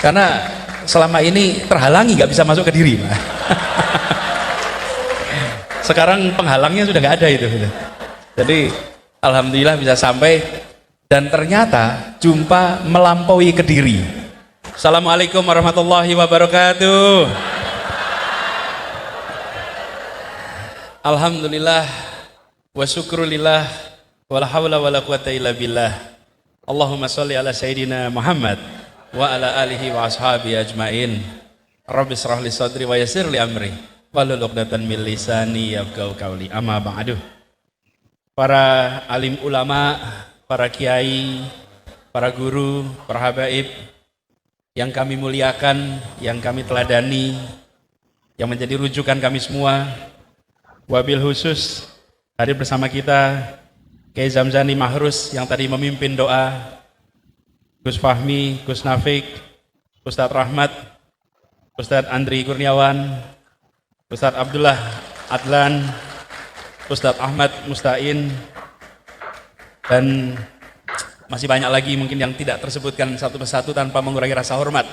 Karena selama ini terhalangi, nggak bisa masuk ke diri, Pak. Sekarang penghalangnya sudah nggak ada itu. Jadi alhamdulillah bisa sampai, dan ternyata jumpa melampaui ke diri. Assalamualaikum warahmatullahi wabarakatuh. Alhamdulillah wa syukrulillah wala haula wala quwata illa billah. Allahumma sholli ala sayyidina Muhammad wa ala alihi wa ashabi ajmain. Rabbi shrah li sadri wa yassir li amri wahlul 'uqdatam min lisani yafqahu qawli. Amma ba'du. Para alim ulama, para kiai, para guru, para habaib yang kami muliakan, yang kami teladani, yang menjadi rujukan kami semua. Wabil khusus hadir bersama kita Kiai Zamzani Mahrus yang tadi memimpin doa, Gus Fahmi, Gus Nafik, Ustadz Rahmat, Ustadz Andri Kurniawan, Ustadz Abdullah Adlan, Ustadz Ahmad Mustain, dan masih banyak lagi mungkin yang tidak tersebutkan satu persatu tanpa mengurangi rasa hormat.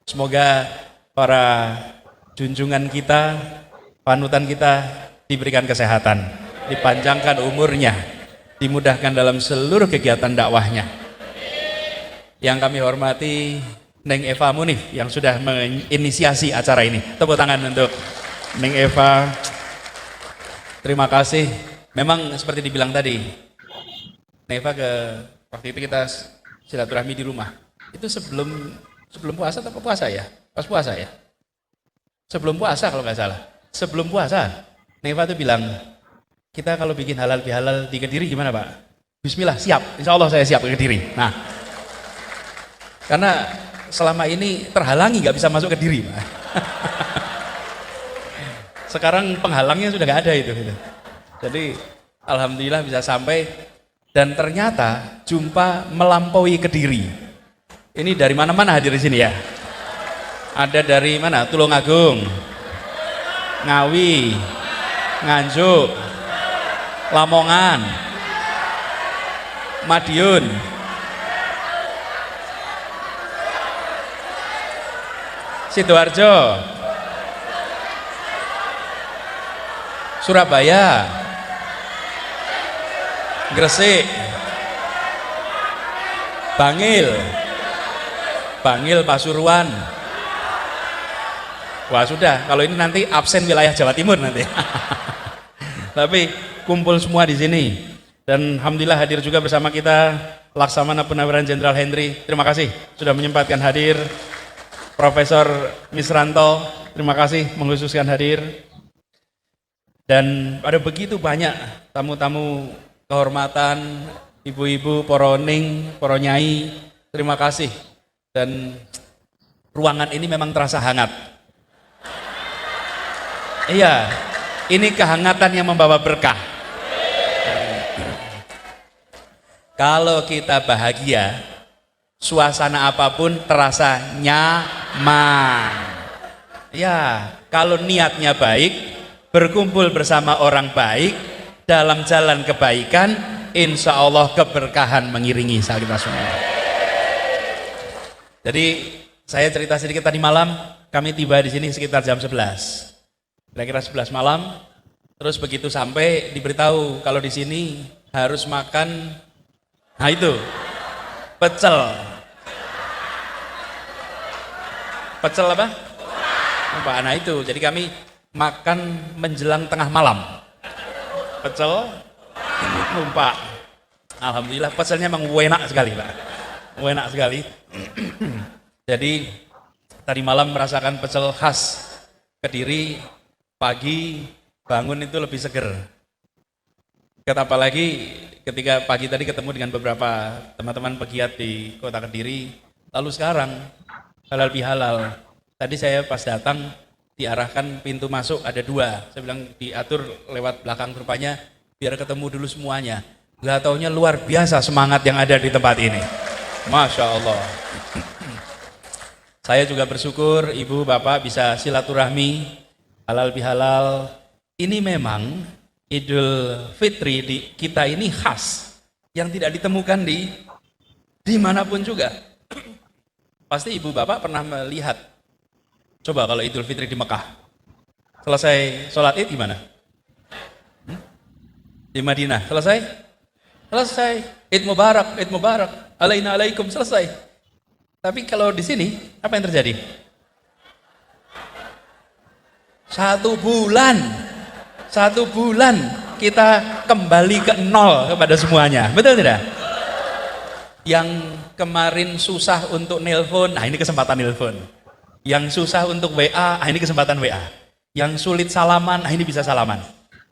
Semoga para junjungan kita, panutan kita diberikan kesehatan, dipanjangkan umurnya, dimudahkan dalam seluruh kegiatan dakwahnya. Yang kami hormati Neng Eva Munif yang sudah menginisiasi acara ini. Tepuk tangan untuk Neng Eva. Terima kasih. Memang seperti dibilang tadi, Neng Eva waktu itu kita silaturahmi di rumah. Itu sebelum puasa atau puasa ya? Pas puasa ya? Sebelum puasa kalau nggak salah. Sebelum puasa, Neng Eva tuh bilang, kita kalau bikin halal bihalal di Kediri gimana Pak? Bismillah, siap. Insya Allah saya siap ke Kediri. Nah, karena selama ini terhalangi, nggak bisa masuk ke diri, Pak. Sekarang penghalangnya sudah nggak ada itu. Jadi alhamdulillah bisa sampai, dan ternyata jumpa melampaui ke diri. Ini dari mana-mana hadir di sini ya. Ada dari mana? Tulungagung, Ngawi, Nganjuk, Lamongan, Madiun, Sidoarjo, Surabaya, Gresik, Bangil, Pasuruan. Wah sudah, kalau ini nanti absen wilayah Jawa Timur nanti. Tapi kumpul semua di sini, dan alhamdulillah hadir juga bersama kita Laksamana Purnaweran Jenderal Henry. Terima kasih sudah menyempatkan hadir. Profesor Misranto, terima kasih mengkhususkan hadir. Dan ada begitu banyak tamu-tamu kehormatan, ibu-ibu, poroning, poronyai, terima kasih. Dan ruangan ini memang terasa hangat. Iya, ini kehangatan yang membawa berkah. Kalau kita bahagia, suasana apapun terasa nyaman. Ya, kalau niatnya baik, berkumpul bersama orang baik, dalam jalan kebaikan, insya Allah keberkahan mengiringi kita semua. Jadi, saya cerita sedikit tadi malam, kami tiba di sini sekitar jam 11. Kira-kira 11 malam, terus begitu sampai diberitahu kalau di sini harus makan, nah itu, pecel apa? Nah itu, jadi kami makan menjelang tengah malam, pecel numpak. Alhamdulillah pecelnya memang enak sekali Pak, enak sekali. Jadi tadi malam merasakan pecel khas Kediri. Pagi bangun itu lebih seger. Apalagi ketika pagi tadi ketemu dengan beberapa teman-teman pegiat di kota Kediri. Lalu sekarang halal bihalal. Tadi saya pas datang diarahkan pintu masuk ada 2. Saya bilang diatur lewat belakang rupanya biar ketemu dulu semuanya. Gak taunya luar biasa semangat yang ada di tempat ini. Masya Allah. Saya juga bersyukur ibu bapak bisa silaturahmi halal bihalal. Ini memang Idul Fitri di kita ini khas yang tidak ditemukan di dimanapun juga. Pasti ibu bapak pernah melihat. Coba kalau Idul Fitri di Mekah, selesai sholat id gimana? Di Madinah, selesai? Selesai. Id Mubarak, Id Mubarak. Alaina alaikum, selesai. Tapi kalau di sini, apa yang terjadi? 1 bulan. 1 bulan kita kembali ke nol kepada semuanya. Betul tidak? Yang kemarin susah untuk nelpon, nah ini kesempatan nelpon. Yang susah untuk WA, nah ini kesempatan WA. Yang sulit salaman, nah ini bisa salaman.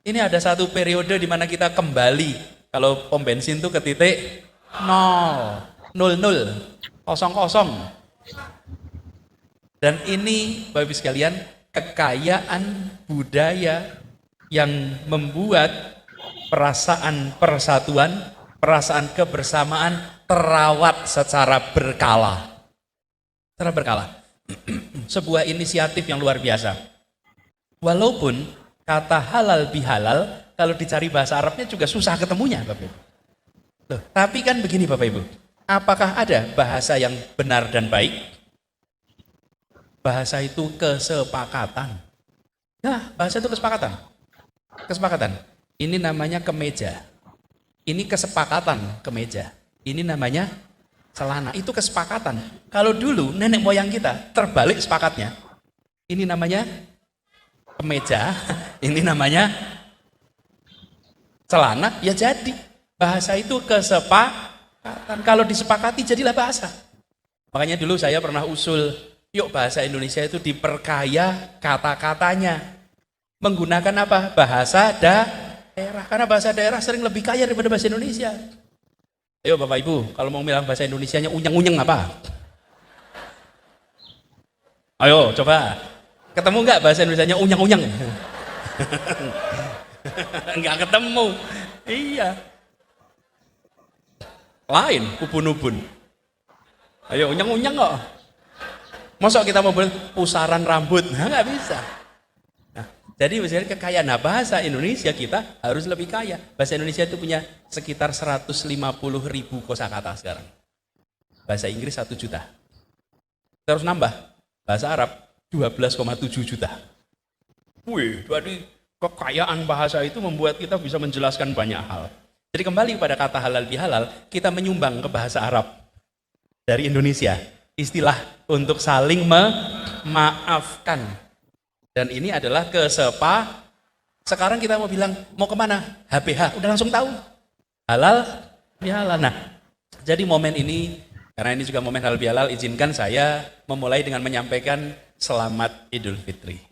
Ini ada satu periode di mana kita kembali. Kalau pom bensin itu ke titik 0, 00, 00. Dan ini Bapak Ibu sekalian, kekayaan budaya yang membuat perasaan persatuan, perasaan kebersamaan terawat secara berkala. Secara berkala. Sebuah inisiatif yang luar biasa. Walaupun kata halal bihalal, kalau dicari bahasa Arabnya juga susah ketemunya Bapak Ibu. Loh, tapi kan begini Bapak Ibu, apakah ada bahasa yang benar dan baik? Bahasa itu kesepakatan. Nah, bahasa itu kesepakatan. Kesepakatan. Ini namanya kemeja. Ini kesepakatan kemeja. Ini namanya celana. Itu kesepakatan. Kalau dulu nenek moyang kita terbalik sepakatnya. Ini namanya kemeja. Ini namanya celana. Ya jadi. Bahasa itu kesepakatan. Kalau disepakati jadilah bahasa. Makanya dulu saya pernah usul, yuk bahasa Indonesia itu diperkaya kata-katanya. Menggunakan apa? Bahasa daerah. Karena bahasa daerah sering lebih kaya daripada bahasa Indonesia. Ayo Bapak Ibu, kalau mau bilang bahasa Indonesianya unyeng-unyeng apa? Ayo coba. Ketemu nggak bahasa Indonesianya unyeng-unyeng? Nggak ketemu. Iya. Lain, ubun-ubun. Ayo unyeng-unyeng kok. Masa kita mau pusaran rambut? Nah, nggak bisa. Jadi misalnya kekayaan, nah bahasa Indonesia kita harus lebih kaya. Bahasa Indonesia itu punya sekitar 150.000 kosakata sekarang. Bahasa Inggris 1 juta. Terus nambah, bahasa Arab 12,7 juta. Wih, jadi kekayaan bahasa itu membuat kita bisa menjelaskan banyak hal. Jadi kembali pada kata halal bihalal, kita menyumbang ke bahasa Arab dari Indonesia. Istilah untuk saling memaafkan. Dan ini adalah sekarang kita mau bilang, mau kemana? HBH, udah langsung tahu. Halal, bihalal. Nah, jadi momen ini, karena ini juga momen halal bihalal, izinkan saya memulai dengan menyampaikan selamat Idul Fitri.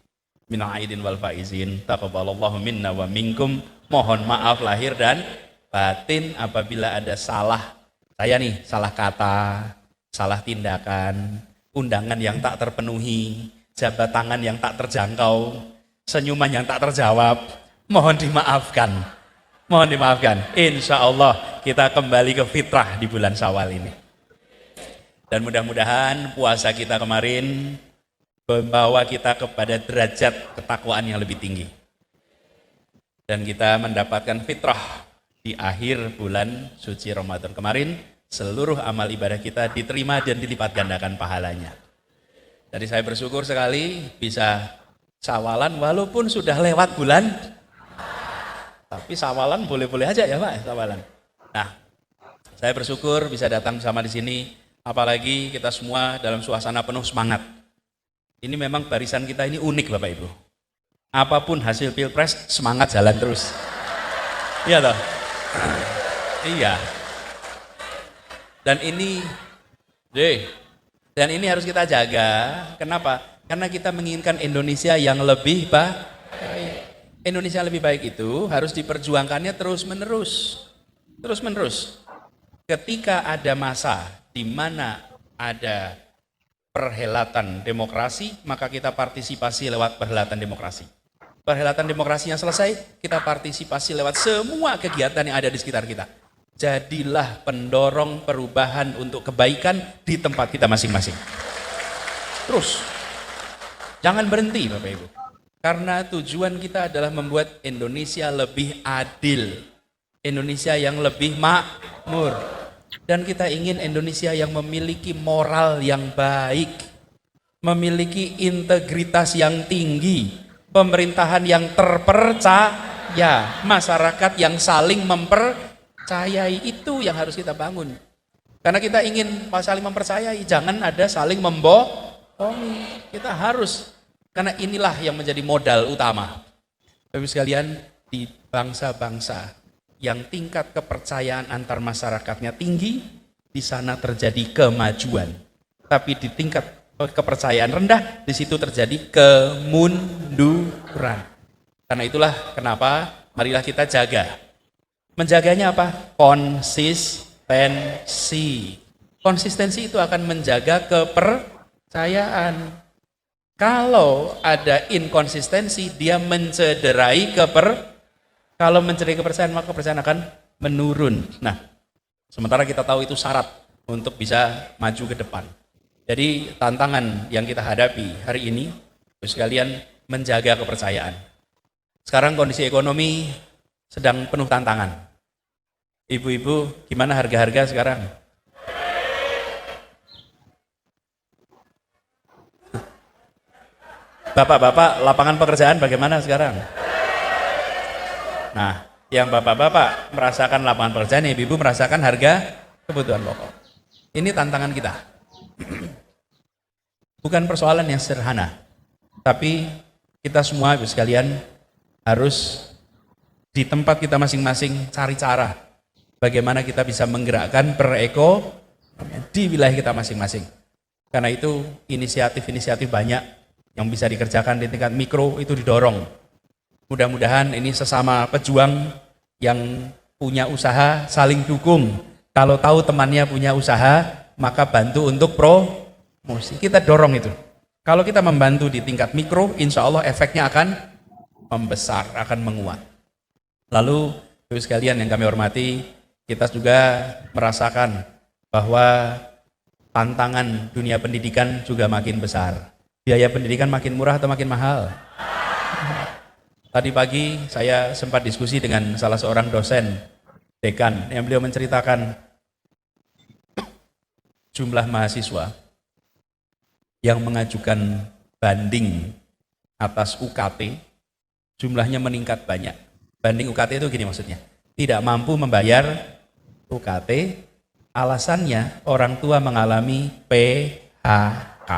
Minal aidin wal faizin, taqabbalallahu minna wa minkum. Mohon maaf lahir dan batin apabila ada salah. Saya nih, salah kata, salah tindakan, undangan yang tak terpenuhi, jabat tangan yang tak terjangkau, senyuman yang tak terjawab, mohon dimaafkan. Mohon dimaafkan. Insya Allah kita kembali ke fitrah di bulan Syawal ini. Dan mudah-mudahan puasa kita kemarin membawa kita kepada derajat ketakwaan yang lebih tinggi. Dan kita mendapatkan fitrah di akhir bulan suci Ramadan kemarin, seluruh amal ibadah kita diterima dan dilipat gandakan pahalanya. Jadi saya bersyukur sekali bisa sawalan walaupun sudah lewat bulan. Tapi sawalan boleh-boleh aja ya Pak, sawalan. Nah, saya bersyukur bisa datang bersama di sini, apalagi kita semua dalam suasana penuh semangat. Ini memang barisan kita ini unik Bapak Ibu. Apapun hasil pilpres, semangat jalan terus. Iya toh? Iya. Dan ini harus kita jaga. Kenapa? Karena kita menginginkan Indonesia yang lebih baik. Indonesia yang lebih baik itu harus diperjuangkannya terus-menerus. Terus-menerus. Ketika ada masa di mana ada perhelatan demokrasi, maka kita partisipasi lewat perhelatan demokrasi. Perhelatan demokrasinya selesai, kita partisipasi lewat semua kegiatan yang ada di sekitar kita. Jadilah pendorong perubahan untuk kebaikan di tempat kita masing-masing. Terus, jangan berhenti Bapak Ibu. Karena tujuan kita adalah membuat Indonesia lebih adil. Indonesia yang lebih makmur. Dan kita ingin Indonesia yang memiliki moral yang baik, memiliki integritas yang tinggi, pemerintahan yang terpercaya, masyarakat yang saling mempercayai. Itu yang harus kita bangun. Karena kita ingin saling mempercayai, jangan ada saling membohongi. Kita harus, karena inilah yang menjadi modal utama. Bapak sekalian, di bangsa-bangsa yang tingkat kepercayaan antar masyarakatnya tinggi, di sana terjadi kemajuan. Tapi di tingkat kepercayaan rendah, di situ terjadi kemunduran. Karena itulah kenapa marilah kita jaga. Menjaganya apa? Konsistensi. Konsistensi itu akan menjaga kepercayaan. Kalau ada inkonsistensi, dia mencederai kalau mencederai kepercayaan, maka kepercayaan akan menurun. Nah, sementara kita tahu itu syarat untuk bisa maju ke depan. Jadi tantangan yang kita hadapi hari ini, sekalian, menjaga kepercayaan. Sekarang kondisi ekonomi sedang penuh tantangan. Ibu-ibu, gimana harga-harga sekarang? Bapak-bapak, lapangan pekerjaan bagaimana sekarang? Nah, yang bapak-bapak merasakan lapangan pekerjaan, ibu-ibu merasakan harga kebutuhan pokok. Ini tantangan kita. Bukan persoalan yang sederhana, tapi kita semua ibu sekalian harus di tempat kita masing-masing cari cara bagaimana kita bisa menggerakkan perekonomian di wilayah kita masing-masing. Karena itu inisiatif-inisiatif banyak yang bisa dikerjakan di tingkat mikro itu didorong. Mudah-mudahan ini sesama pejuang yang punya usaha saling dukung. Kalau tahu temannya punya usaha, maka bantu untuk promosi. Kita dorong itu. Kalau kita membantu di tingkat mikro, insya Allah efeknya akan membesar, akan menguat. Lalu, Bapak sekalian yang kami hormati, kita juga merasakan bahwa tantangan dunia pendidikan juga makin besar. Biaya pendidikan makin murah atau makin mahal? Tadi pagi saya sempat diskusi dengan salah seorang dosen, dekan, yang beliau menceritakan jumlah mahasiswa yang mengajukan banding atas UKT, jumlahnya meningkat banyak. Banding UKT itu gini maksudnya, tidak mampu membayar UKT, alasannya orang tua mengalami PHK.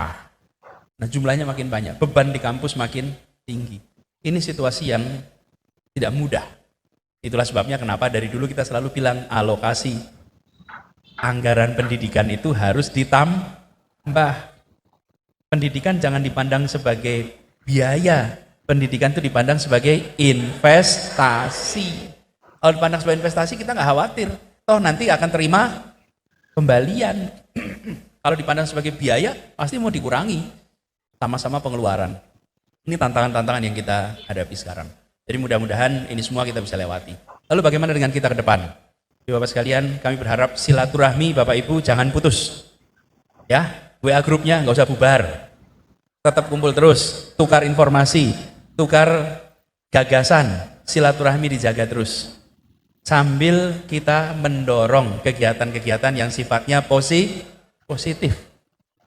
Nah, jumlahnya makin banyak, beban di kampus makin tinggi. Ini situasi yang tidak mudah. Itulah sebabnya kenapa dari dulu kita selalu bilang alokasi anggaran pendidikan itu harus ditambah. Pendidikan jangan dipandang sebagai biaya, pendidikan itu dipandang sebagai investasi. Kalau dipandang sebagai investasi kita nggak khawatir, toh nanti akan terima kembalian. Kalau dipandang sebagai biaya pasti mau dikurangi. Sama-sama pengeluaran. Ini tantangan-tantangan yang kita hadapi sekarang. Jadi mudah-mudahan ini semua kita bisa lewati. Lalu bagaimana dengan kita ke depan? Bapak sekalian, kami berharap silaturahmi Bapak Ibu jangan putus. Ya, WA grupnya nggak usah bubar. Tetap kumpul terus, tukar informasi, tukar gagasan, silaturahmi dijaga terus. Sambil kita mendorong kegiatan-kegiatan yang sifatnya positif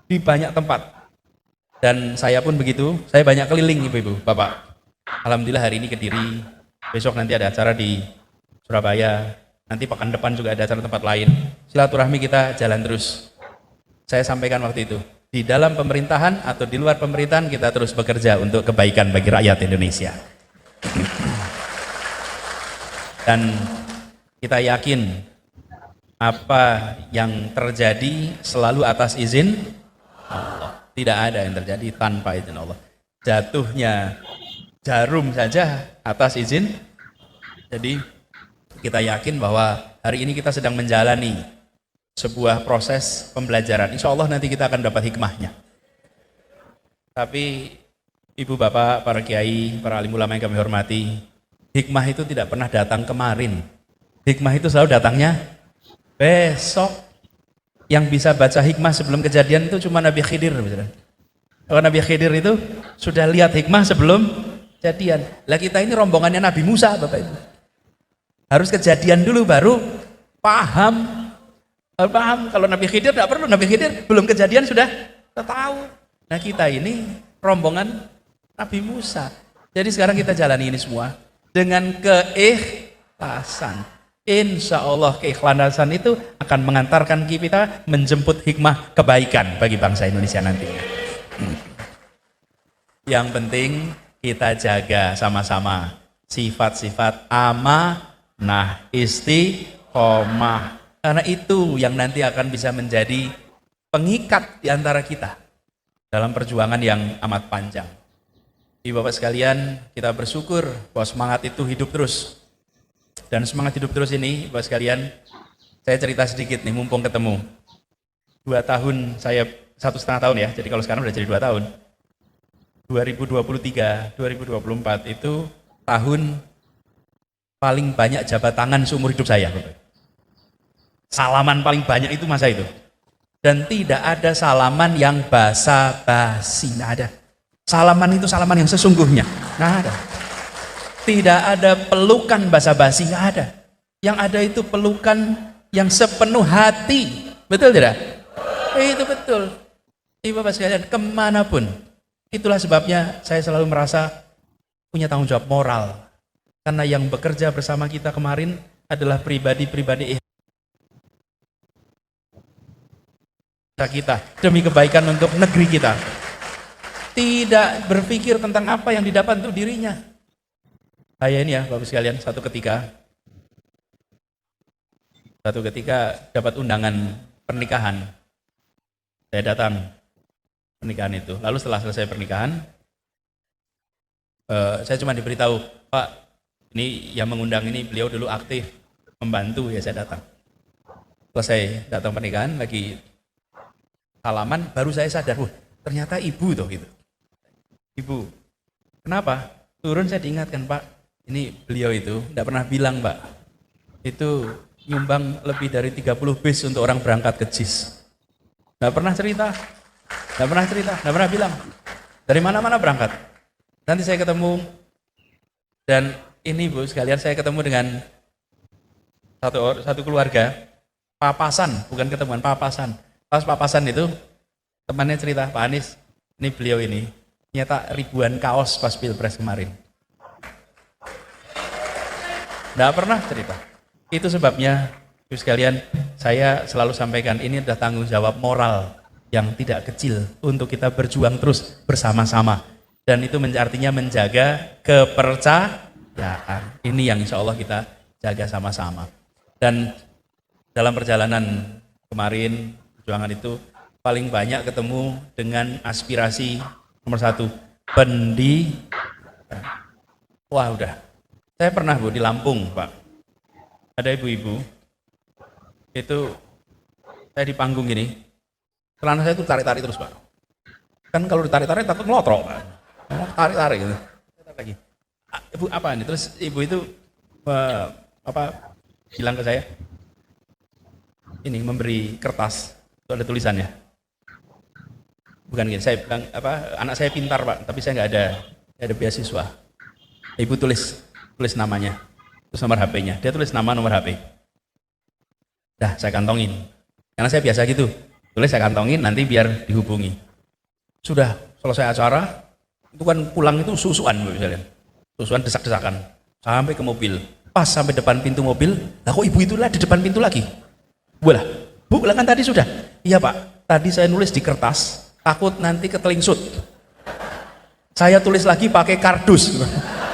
di banyak tempat. Dan saya pun begitu, saya banyak keliling ibu-ibu, bapak. Alhamdulillah hari ini Kediri, besok nanti ada acara di Surabaya, nanti pekan depan juga ada acara tempat lain. Silaturahmi kita jalan terus. Saya sampaikan waktu itu, di dalam pemerintahan atau di luar pemerintahan kita terus bekerja untuk kebaikan bagi rakyat Indonesia. Dan kita yakin apa yang terjadi selalu atas izin Allah. Tidak ada yang terjadi tanpa izin Allah. Jatuhnya jarum saja atas izin. Jadi kita yakin bahwa hari ini kita sedang menjalani sebuah proses pembelajaran. Insya Allah nanti kita akan dapat hikmahnya. Tapi ibu bapak, para kiai, para alim ulama yang kami hormati, hikmah itu tidak pernah datang kemarin. Hikmah itu selalu datangnya besok. Yang bisa baca hikmah sebelum kejadian itu cuma Nabi Khidir. Kalau Nabi Khidir itu sudah lihat hikmah sebelum kejadian. Lah kita ini rombongannya Nabi Musa, Bapak Ibu. Harus kejadian dulu baru paham. Paham, kalau Nabi Khidir tidak perlu, Nabi Khidir belum kejadian sudah tahu. Nah kita ini rombongan Nabi Musa. Jadi sekarang kita jalani ini semua dengan keikhlasan. Insya Allah keikhlasan itu akan mengantarkan kita menjemput hikmah kebaikan bagi bangsa Indonesia nantinya. Yang penting kita jaga sama-sama sifat-sifat amanah, istiqomah. Karena itu yang nanti akan bisa menjadi pengikat di antara kita dalam perjuangan yang amat panjang. Ibu Bapak sekalian, kita bersyukur bahwa semangat itu hidup terus. Dan semangat hidup terus ini, Bapak sekalian, saya cerita sedikit nih, mumpung ketemu. 2 tahun, saya 1,5 tahun ya, jadi kalau sekarang udah jadi 2 tahun. 2023, 2024 itu tahun paling banyak jabat tangan seumur hidup saya. Salaman paling banyak itu masa itu. Dan tidak ada salaman yang basa-basi, nggak ada. Salaman itu salaman yang sesungguhnya, nggak ada. Tidak ada pelukan basa-basi, nggak ada. Yang ada itu pelukan yang sepenuh hati, betul tidak? Itu betul. Ibu Bapak sekalian, kemanapun. Itulah sebabnya saya selalu merasa punya tanggung jawab moral. Karena yang bekerja bersama kita kemarin adalah pribadi-pribadi kita demi kebaikan untuk negeri kita. Tidak berpikir tentang apa yang didapat untuk dirinya. Saya ini ya Bapak sekalian, satu ketika dapat undangan pernikahan. Saya datang pernikahan itu. Lalu setelah selesai pernikahan, saya cuma diberitahu, Pak, ini yang mengundang ini beliau dulu aktif membantu, ya saya datang. Selesai datang pernikahan, lagi salaman, baru saya sadar, ternyata ibu tuh gitu. Ibu, kenapa? Turun saya diingatkan, Pak, ini beliau itu tidak pernah bilang, Pak, itu nyumbang lebih dari 30 bis untuk orang berangkat ke JIS. Tidak pernah cerita, tidak pernah bilang. Dari mana-mana berangkat. Nanti saya ketemu, dan ini Bu sekalian, saya ketemu dengan satu keluarga, papasan, bukan ketemuan, papasan. Pas papasan itu, temannya cerita, Pak Anies, ini beliau ini, nyetak ribuan kaos pas Pilpres kemarin. Tidak pernah cerita. Itu sebabnya, Ibu sekalian, saya selalu sampaikan, ini adalah tanggung jawab moral yang tidak kecil untuk kita berjuang terus bersama-sama. Dan itu artinya menjaga kepercayaan. Ini yang insya Allah kita jaga sama-sama. Dan dalam perjalanan kemarin, perjuangan itu paling banyak ketemu dengan aspirasi nomor 1, pendidikan. Wah udah, saya pernah Bu di Lampung Pak, ada ibu-ibu, itu saya di panggung gini, celana saya itu tarik-tarik terus Pak. Kan kalau ditarik-tarik takut ngelotrok Pak. Tarik-tarik gitu. Tarik lagi. Ibu apa ini? Terus ibu itu bilang ke saya, ini memberi kertas. Itu ada tulisannya. Bukan gini, saya bilang anak saya pintar Pak, tapi saya nggak ada beasiswa. Ibu tulis namanya, terus nomor HP-nya. Dia tulis nama, nomor HP. Dah, saya kantongin. Karena saya biasa gitu, tulis saya kantongin, nanti biar dihubungi. Sudah selesai acara, itu kan pulang itu susuan misalnya, susuan desak-desakan, sampai ke mobil. Pas sampai depan pintu mobil, lah kok ibu itulah di depan pintu lagi? Bolah. Bu, kan tadi sudah. Iya Pak, tadi saya nulis di kertas, takut nanti ketelingsut. Saya tulis lagi pakai kardus.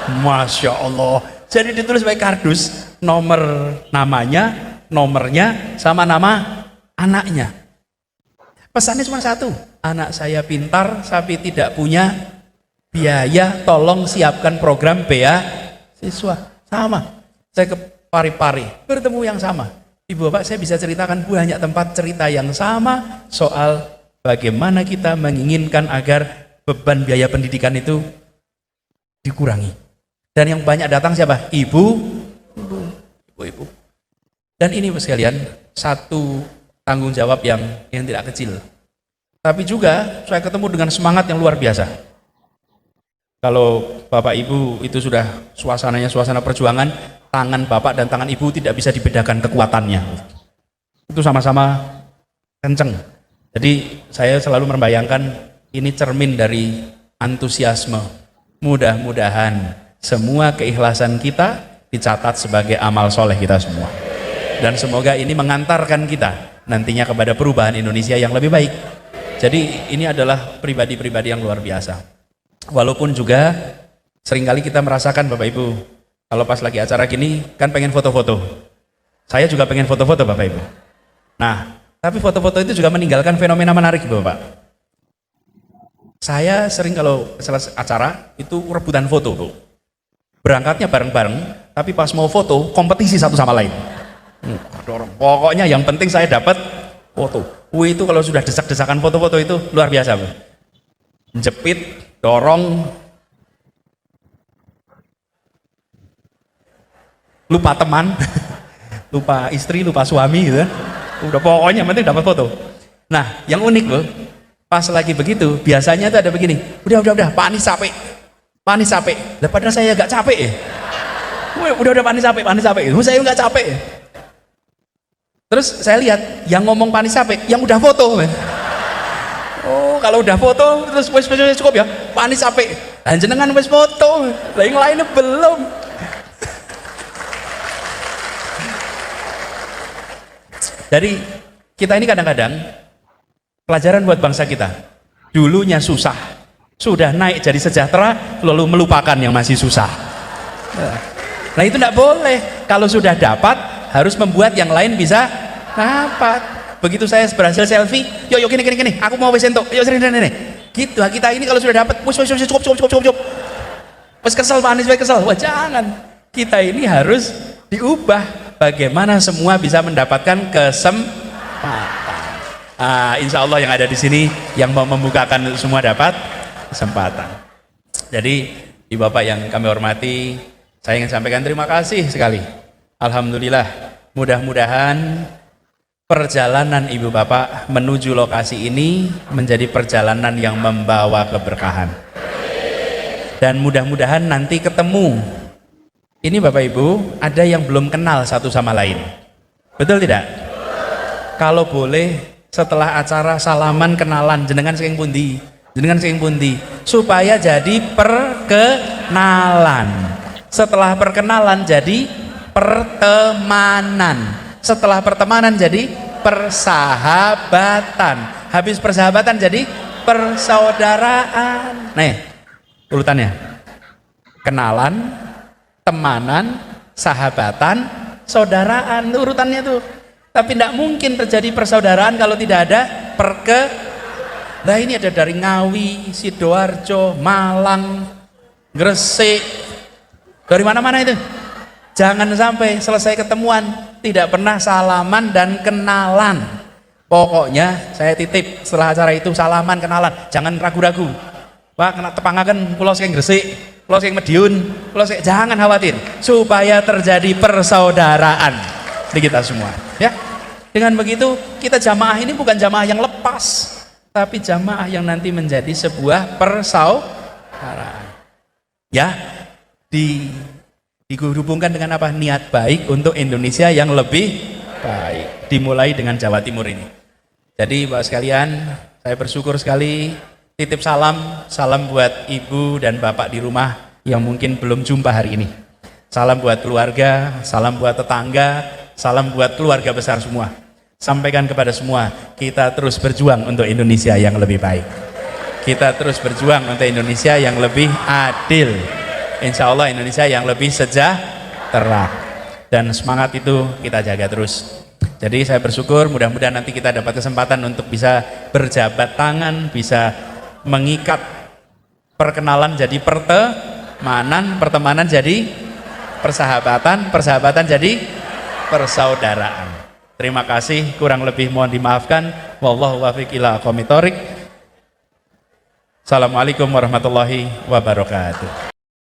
Masya Allah. Jadi ditulis pakai kardus, nomor namanya, nomornya, sama nama anaknya. Pesannya cuma satu, anak saya pintar, tapi tidak punya biaya, tolong siapkan program beasiswa. Sama, saya ke Parepare, bertemu yang sama. Ibu Bapak, saya bisa ceritakan banyak tempat cerita yang sama soal bagaimana kita menginginkan agar beban biaya pendidikan itu dikurangi. Dan yang banyak datang siapa? Ibu. Dan ini sekalian, satu tanggung jawab yang tidak kecil. Tapi juga saya ketemu dengan semangat yang luar biasa. Kalau Bapak Ibu itu sudah suasananya suasana perjuangan, tangan Bapak dan tangan Ibu tidak bisa dibedakan kekuatannya. itu sama-sama kenceng. Jadi saya selalu membayangkan ini cermin dari antusiasme. Mudah-mudahan semua keikhlasan kita dicatat sebagai amal soleh kita semua. Dan semoga ini mengantarkan kita nantinya kepada perubahan Indonesia yang lebih baik. Jadi ini adalah pribadi-pribadi yang luar biasa. Walaupun juga seringkali kita merasakan Bapak Ibu, kalau pas lagi acara gini kan pengen foto-foto. Saya juga pengen foto-foto Bapak Ibu. Nah, tapi foto-foto itu juga meninggalkan fenomena menarik Bapak. Saya sering kalau selesai acara itu rebutan foto tuh. Berangkatnya bareng-bareng, tapi pas mau foto kompetisi satu sama lain. Pokoknya yang penting saya dapat foto. Itu kalau sudah desak-desakan foto-foto itu luar biasa Bro. Jepit, dorong, lupa teman, lupa istri, lupa suami gitu. Udah pokoknya penting dapat foto. Nah, yang unik Bro, pas lagi begitu biasanya itu ada begini. Udah, Pak Anies capek. Pak Anies capek. Lah padahal saya gak capek ya. Udah Pak Anies capek. Saya nggak capek. Terus saya lihat yang ngomong Pak Anies capek, yang udah foto. Oh, kalau udah foto terus wis cukup ya. Pak Anies capek. Lah jenengan wis foto. Lah yang lainnya belum. Jadi kita ini kadang-kadang pelajaran buat bangsa kita. Dulunya susah, sudah naik jadi sejahtera, lalu melupakan yang masih susah. Nah itu tidak boleh. Kalau sudah dapat, harus membuat yang lain bisa dapat. Begitu saya berhasil selfie, yuk gini, aku mau wes entuk, yuk sini. Gitu. Kita ini kalau sudah dapat, cukup. Wes kesel Pak Anies, kesel. Wah jangan. Kita ini harus diubah. Bagaimana semua bisa mendapatkan kesempatan. Insya Allah yang ada di sini yang mau membukakan semua dapat kesempatan. Jadi Ibu Bapak yang kami hormati, saya ingin sampaikan terima kasih sekali. Alhamdulillah, mudah-mudahan perjalanan Ibu Bapak menuju lokasi ini menjadi perjalanan yang membawa keberkahan. Dan mudah-mudahan nanti ketemu. Ini Bapak Ibu, ada yang belum kenal satu sama lain. Betul tidak? Kalau boleh setelah acara salaman kenalan jenengan saking pundi, supaya jadi perkenalan. Setelah perkenalan jadi pertemanan. Setelah pertemanan jadi persahabatan. Habis persahabatan jadi persaudaraan. Nih, urutannya. Kenalan, temanan, sahabatan, saudaraan, urutannya tuh. Tapi tidak mungkin terjadi persaudaraan kalau tidak ada Nah ini ada dari Ngawi, Sidoarjo, Malang, Gresik, dari mana-mana itu. Jangan sampai selesai ketemuan tidak pernah salaman dan kenalan. Pokoknya saya titip setelah acara itu salaman, kenalan, jangan ragu-ragu. Pak kena tepangaken kula saking Gresik, kula saking Madiun, jangan khawatir supaya terjadi persaudaraan di kita semua ya. Dengan begitu kita jamaah ini bukan jamaah yang lepas, tapi jamaah yang nanti menjadi sebuah persaudaraan ya. Dihubungkan dengan apa? Niat baik untuk Indonesia yang lebih baik, dimulai dengan Jawa Timur ini. Jadi Bapak sekalian, saya bersyukur sekali. Titip salam buat ibu dan bapak di rumah yang mungkin belum jumpa hari ini. Salam buat keluarga, salam buat tetangga, salam buat keluarga besar semua. Sampaikan kepada semua, kita terus berjuang untuk Indonesia yang lebih baik. Kita terus berjuang untuk Indonesia yang lebih adil. Insya Allah Indonesia yang lebih sejahtera. Dan semangat itu kita jaga terus. Jadi saya bersyukur mudah-mudahan nanti kita dapat kesempatan untuk bisa berjabat tangan, bisa mengikat perkenalan jadi pertemanan jadi persahabatan jadi persaudaraan. Terima kasih, kurang lebih mohon dimaafkan. Wallahu waffiq ila aqwamit thoriq. Assalamualaikum warahmatullahi wabarakatuh.